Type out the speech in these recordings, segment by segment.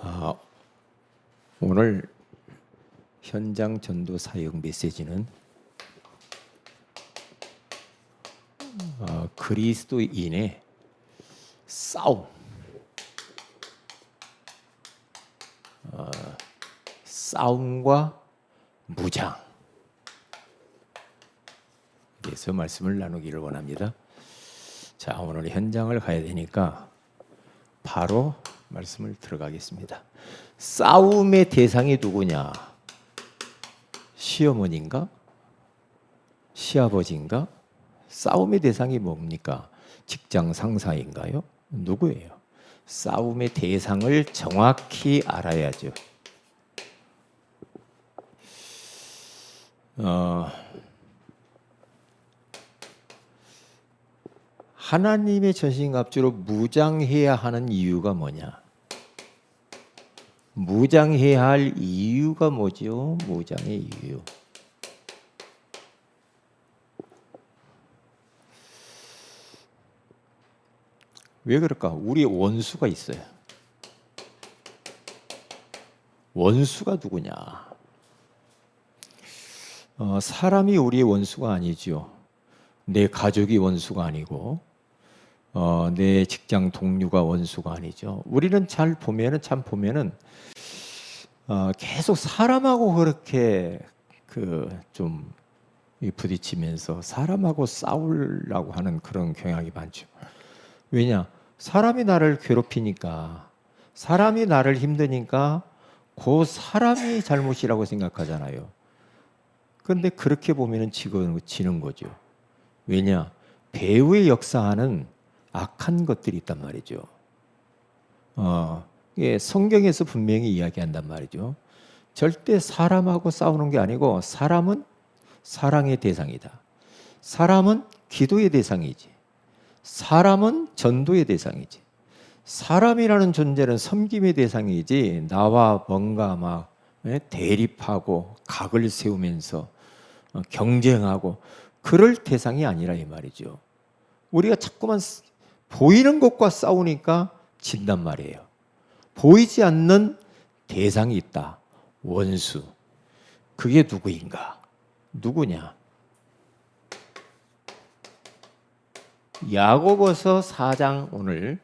아, 오늘 현장 전도 사역 메시지는 그리스도인의 싸움, 싸움과 무장, 그래서 말씀을 나누기를 원합니다. 자, 오늘 현장을 가야 되니까 바로 말씀을 들어가겠습니다. 싸움의 대상이 누구냐? 시어머니인가? 시아버지인가? 싸움의 대상이 뭡니까? 직장 상사인가요? 누구예요? 싸움의 대상을 정확히 알아야죠. 하나님의 전신갑주로 무장해야 하는 이유가 뭐냐? 무장해야 할 이유가 뭐죠? 무장의 이유. 왜 그럴까? 우리 원수가 있어요. 원수가 누구냐? 사람이 우리의 원수가 아니죠. 내 가족이 원수가 아니고 내 직장 동료가 원수가 아니죠. 우리는 참 보면은 계속 사람하고 그렇게 좀 부딪히면서 사람하고 싸우려고 하는 그런 경향이 많죠. 왜냐? 사람이 나를 괴롭히니까, 사람이 나를 힘드니까 그 사람이 잘못이라고 생각하잖아요. 그런데 그렇게 보면은 지는 거죠. 왜냐? 배후에 역사하는 악한 것들이 있단 말이죠. 성경에서 분명히 이야기한단 말이죠. 절대 사람하고 싸우는 게 아니고 사람은 사랑의 대상이다. 사람은 기도의 대상이지. 사람은 전도의 대상이지. 사람이라는 존재는 섬김의 대상이지 나와 뭔가 대립하고 각을 세우면서 경쟁하고 그럴 대상이 아니라 이 말이죠. 우리가 자꾸만 보이는 것과 싸우니까 진단 말이에요. 보이지 않는 대상이 있다. 원수. 그게 누구인가? 누구냐? 야고보서 4장 오늘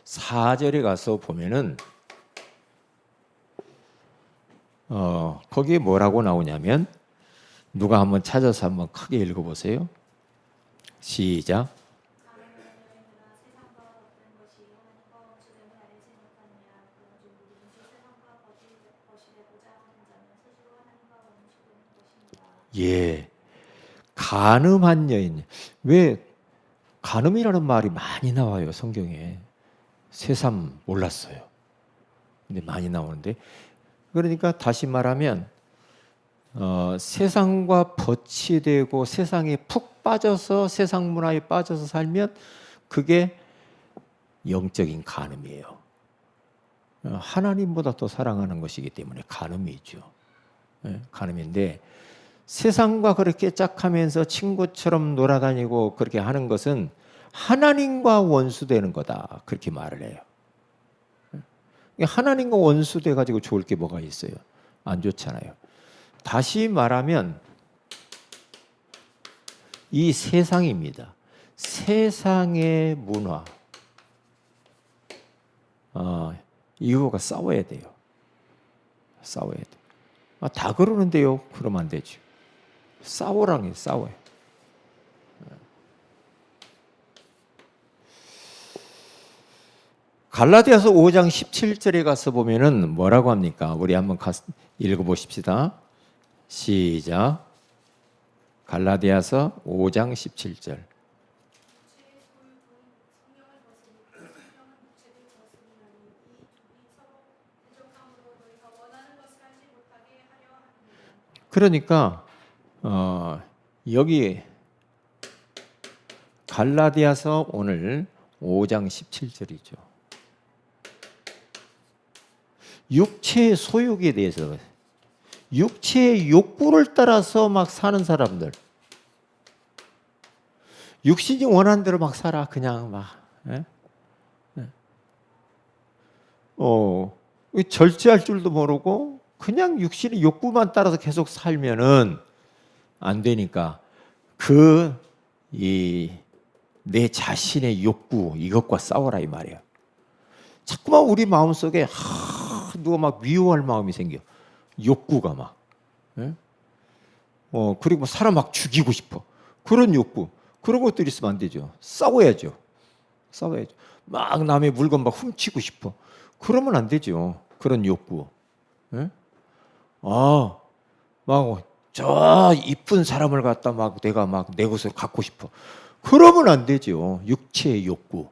4절에 가서 보면은 거기에 뭐라고 나오냐면 누가 한번 찾아서 한번 크게 읽어보세요. 시작. 예, 간음한 여인. 왜 간음이라는 말이 많이 나와요 성경에. 새삼 몰랐어요. 근데 많이 나오는데 그러니까 다시 말하면 세상과 버치되고 세상에 푹 빠져서 세상 문화에 빠져서 살면 그게 영적인 간음이에요. 하나님보다 더 사랑하는 것이기 때문에 간음이죠. 간음인데 세상과 그렇게 짝하면서 친구처럼 놀아다니고 그렇게 하는 것은 하나님과 원수되는 거다. 그렇게 말을 해요. 하나님과 원수돼 가지고 좋을 게 뭐가 있어요? 안 좋잖아요. 다시 말하면 이 세상입니다. 세상의 문화. 이거가 싸워야 돼요. 싸워야 돼. 다 그러는데요. 그러면 안 되죠. 싸우라니 싸워요. 갈라디아서 5장 17절에 가서 보면은 뭐라고 합니까? 우리 한번 읽어보십시다. 시작. 갈라디아서 5장 17절. 그러니까 여기 갈라디아서 오늘 5장 17절이죠. 육체의 소욕에 대해서 육체의 욕구를 따라서 막 사는 사람들, 육신이 원하는 대로 막 살아. 그냥 막 절제할 줄도 모르고 그냥 육신의 욕구만 따라서 계속 살면은 안 되니까 내 자신의 욕구 이것과 싸워라 이 말이에요. 자꾸만 우리 마음속에 누가 막 미워할 마음이 생겨. 욕구가 막. 예? 그리고 사람 막 죽이고 싶어. 그런 욕구. 그런 것들이 있으면 안 되죠. 싸워야죠. 막 남의 물건 막 훔치고 싶어. 그러면 안 되죠. 그런 욕구. 예? 막 저 이쁜 사람을 갖다 막 내가 막 내 것으로 갖고 싶어. 그러면 안 되죠. 육체의 욕구.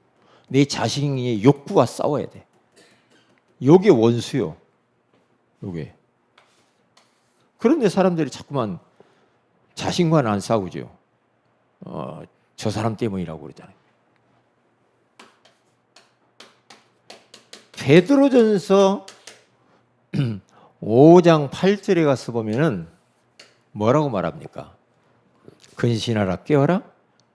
내 자신의 욕구와 싸워야 돼. 요게 원수요. 요게. 그런데 사람들이 자꾸만 자신과는 안 싸우죠. 저 사람 때문이라고 그러잖아요. 베드로전서 5장 8절에 가서 보면은 뭐라고 말합니까? 근신하라 깨어라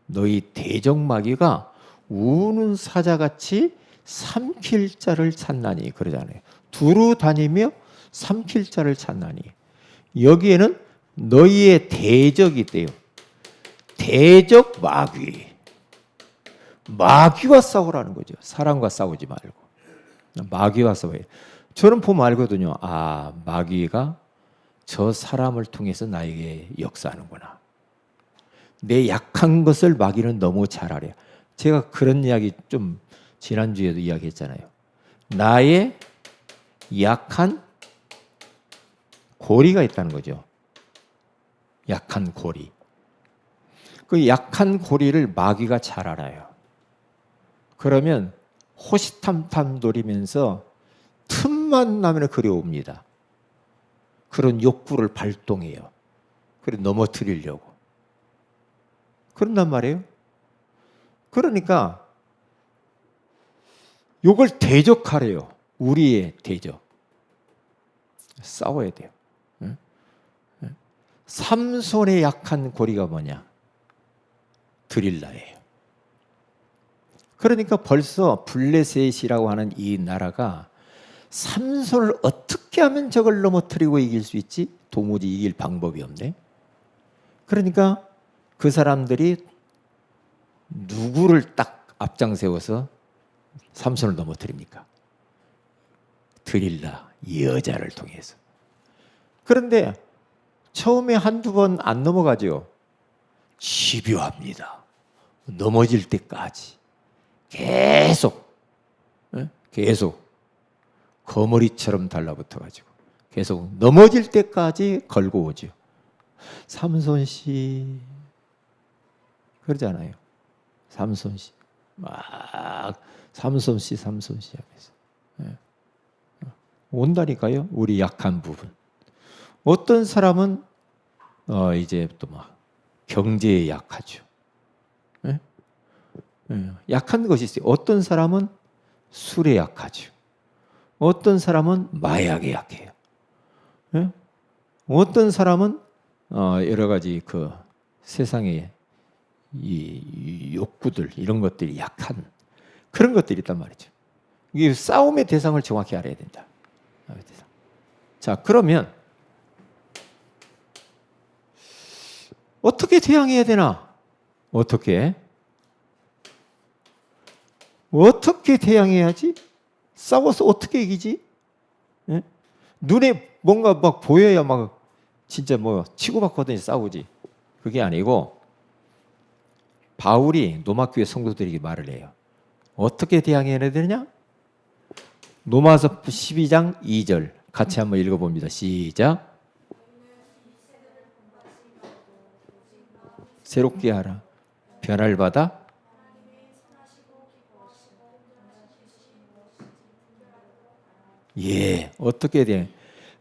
너희 대적마귀가 우는 사자같이 삼킬 자를 찾나니 그러잖아요. 두루 다니며 삼킬 자를 찾나니 여기에는 너희의 대적이 있대요. 대적 마귀. 마귀와 싸우라는 거죠. 사람과 싸우지 말고 마귀와 싸워요. 저는 보면 알거든요. 마귀가 저 사람을 통해서 나에게 역사하는구나. 내 약한 것을 마귀는 너무 잘 알아요. 제가 그런 이야기 좀 지난주에도 이야기했잖아요. 나의 약한 고리가 있다는 거죠. 약한 고리. 그 약한 고리를 마귀가 잘 알아요. 그러면 호시탐탐 노리면서 틈만 나면 그려옵니다. 그런 욕구를 발동해요. 그래 넘어뜨리려고. 그런단 말이에요. 그러니까 요걸 대적하래요. 우리의 대적. 싸워야 돼요. 삼손의 약한 고리가 뭐냐? 드릴라예요. 그러니까 벌써 블레셋이라고 하는 이 나라가 삼손을 어떻게 하면 저걸 넘어뜨리고 이길 수 있지? 도무지 이길 방법이 없네. 그러니까 그 사람들이 누구를 딱 앞장 세워서 삼손을 넘어뜨립니까? 드릴라, 이 여자를 통해서. 그런데 처음에 한두 번 안 넘어가죠. 집요합니다. 넘어질 때까지 계속 거머리처럼 달라붙어가지고 계속 넘어질 때까지 걸고 오죠. 삼손 씨 그러잖아요. 삼손 씨 막 삼손 씨 하면서 온다니까요. 우리 약한 부분. 어떤 사람은 이제 또 막 경제에 약하죠. 약한 것이 있어요. 어떤 사람은 술에 약하죠. 어떤 사람은 마약에 약해요. 어떤 사람은 여러 가지 그 세상의 이 욕구들 이런 것들이 약한 그런 것들이 있단 말이죠. 이 싸움의 대상을 정확히 알아야 된다. 자, 그러면 어떻게 대항해야 되나? 어떻게 대항해야지? 싸워서 어떻게 이기지? 예? 눈에 뭔가 막 보여야 막 진짜 뭐 치고받거든요. 싸우지. 그게 아니고 바울이 로마교회 성도들에게 말을 해요. 어떻게 대항해야 되느냐? 로마서 12장 2절 같이 한번 읽어봅니다. 시작. 새롭게 하라. 변화를 받아 어떻게 돼?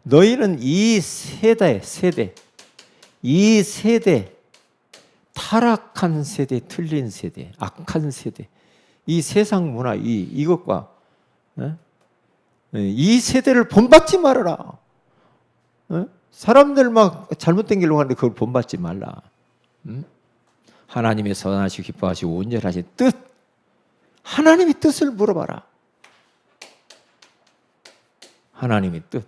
너희는 이 세대 타락한 세대, 틀린 세대, 악한 세대, 이 세상 문화 이것과 이 세대를 본받지 말아라. 사람들 막 잘못된 길로 가는데 그걸 본받지 말라. 하나님의 선하시고 기뻐하시고 온전하신 뜻, 하나님의 뜻을 물어봐라. 하나님의 뜻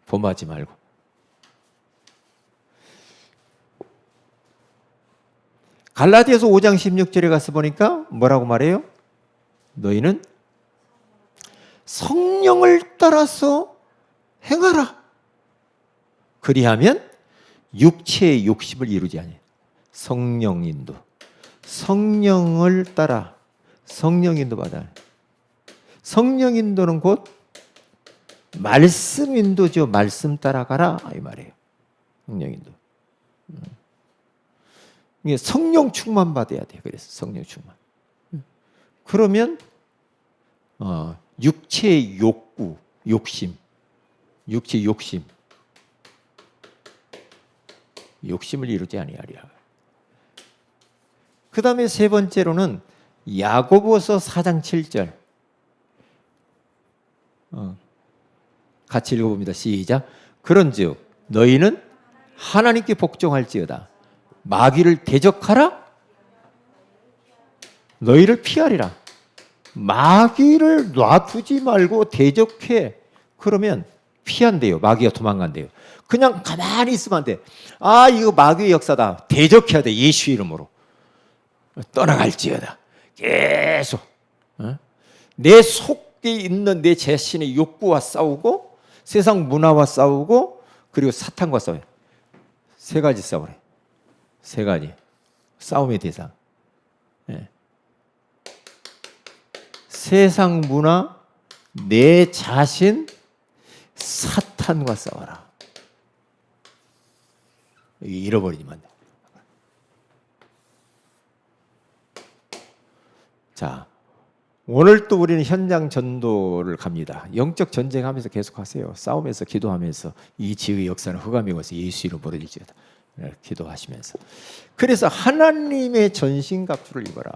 범하지 말고. 갈라디아서 5장 16절에 가서 보니까 뭐라고 말해요? 너희는 성령을 따라서 행하라. 그리하면 육체의 욕심을 이루지 아니하라. 성령 인도. 성령을 따라 성령 인도 받아. 성령 인도는 곧 말씀 인도죠. 말씀 따라가라 이 말이에요. 성령 인도. 성령 충만 받아야 돼. 그래서 성령 충만. 그러면 육체의 욕구, 욕심, 육체 욕심을 이루지 아니하리라. 그 다음에 세 번째로는 야고보서 4장 7절. 같이 읽어봅니다. 시작. 그런즉 너희는 하나님께 복종할지어다. 마귀를 대적하라. 너희를 피하리라. 마귀를 놔두지 말고 대적해. 그러면 피한대요. 마귀가 도망간대요. 그냥 가만히 있으면 안 돼. 아, 이거 마귀의 역사다. 대적해야 돼. 예수 이름으로. 떠나갈지어다. 계속 내 속에 있는 내 자신의 욕구와 싸우고, 세상 문화와 싸우고, 그리고 사탄과 싸워요. 세 가지 싸우래. 세 가지 싸움의 대상. 세상 문화, 내 자신, 사탄과 싸워라. 잃어버리면 안 돼. 자, 오늘 또 우리는 현장 전도를 갑니다. 영적 전쟁하면서 계속하세요. 싸우면서 기도하면서 이 지의 역사는 흑암이 와서 예수 이름 벌어질지어다. 기도하시면서. 그래서 하나님의 전신갑주를 입어라.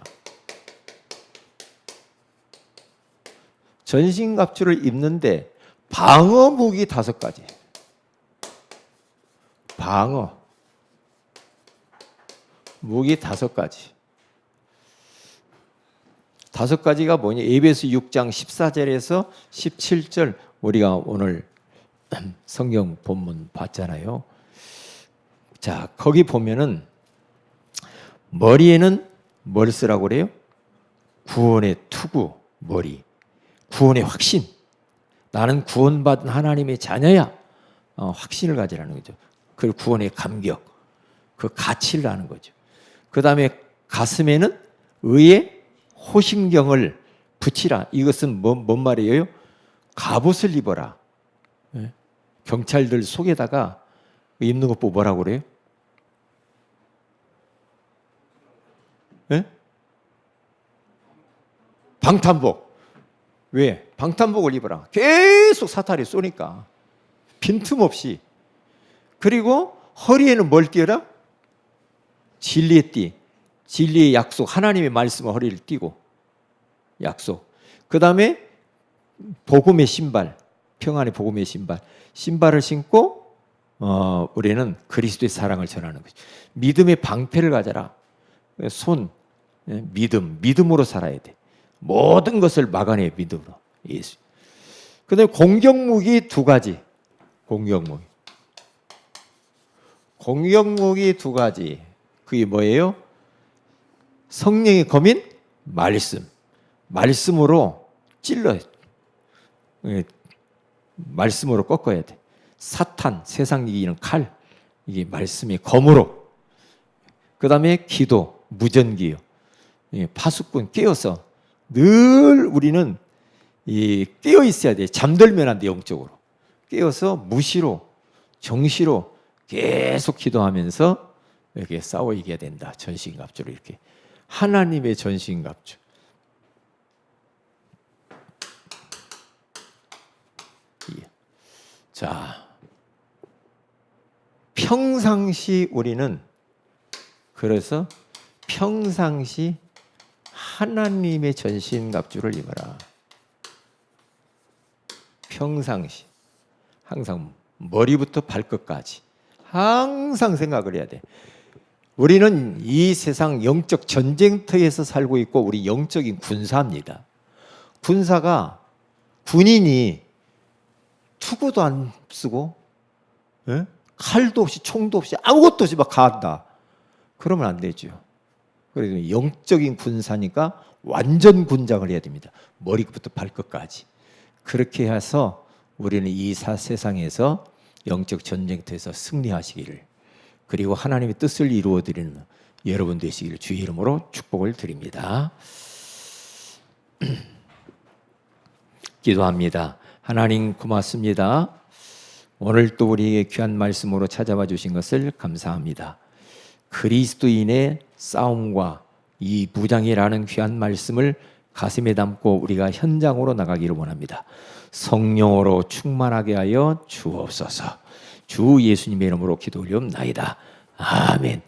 전신갑주를 입는데 방어 무기 5가지. 방어 무기 5가지. 5가지가 뭐냐? 에베소 6장 14절에서 17절 우리가 오늘 성경 본문 봤잖아요. 자, 거기 보면은 머리에는 뭘 쓰라고 그래요? 구원의 투구, 머리. 구원의 확신. 나는 구원받은 하나님의 자녀야. 확신을 가지라는 거죠. 그리고 구원의 감격. 그 가치를 아는 거죠. 그 다음에 가슴에는 의의 호심경을 붙이라. 이것은 뭔 말이에요? 갑옷을 입어라. 경찰들 속에다가 입는 것 보고 뭐라고 그래요? 방탄복. 왜? 방탄복을 입어라. 계속 사탄이 쏘니까. 빈틈없이. 그리고 허리에는 뭘 띄어라? 진리의 띠. 진리의 약속. 하나님의 말씀을 허리를 띠고. 약속. 그 다음에 복음의 신발. 평안의 복음의 신발. 신발을 신고 우리는 그리스도의 사랑을 전하는 거죠. 믿음의 방패를 가져라. 손. 믿음으로 살아야 돼. 모든 것을 막아내 믿음으로. 예수. 그 다음에 공격무기 2가지. 공격무기 2가지. 그게 뭐예요? 성령의 검인 말씀. 말씀으로 찔러야 돼. 말씀으로 꺾어야 돼. 사탄, 세상 이기는 칼. 이게 말씀의 검으로. 그 다음에 기도, 무전기요. 파수꾼 깨어서 늘 우리는 깨어 있어야 돼. 잠들면 안 돼. 영적으로 깨어서 무시로 정시로 계속 기도하면서 이렇게 싸워 이겨야 된다. 전신갑주로 이렇게 하나님의 전신갑주. 자, 평상시 우리는 그래서 평상시 하나님의 전신갑주를 입어라. 평상시 항상 머리부터 발끝까지 항상 생각을 해야 돼. 우리는 이 세상 영적 전쟁터에서 살고 있고 우리 영적인 군사입니다. 군사가 군인이 투구도 안 쓰고, 예? 칼도 없이 총도 없이 아무것도 없이 막 간다. 그러면 안 되죠. 그래서 영적인 군사니까 완전 군장을 해야 됩니다. 머리부터 발끝까지. 그렇게 해서 우리는 이 세상에서 영적 전쟁터에서 승리하시기를, 그리고 하나님의 뜻을 이루어드리는 여러분 되시기를 주의 이름으로 축복을 드립니다. 기도합니다. 하나님 고맙습니다. 오늘 또 우리에게 귀한 말씀으로 찾아와 주신 것을 감사합니다. 그리스도인의 싸움과 이 무장이라는 귀한 말씀을 가슴에 담고 우리가 현장으로 나가기를 원합니다. 성령으로 충만하게 하여 주옵소서. 주 예수님의 이름으로 기도 올리옵나이다. 아멘.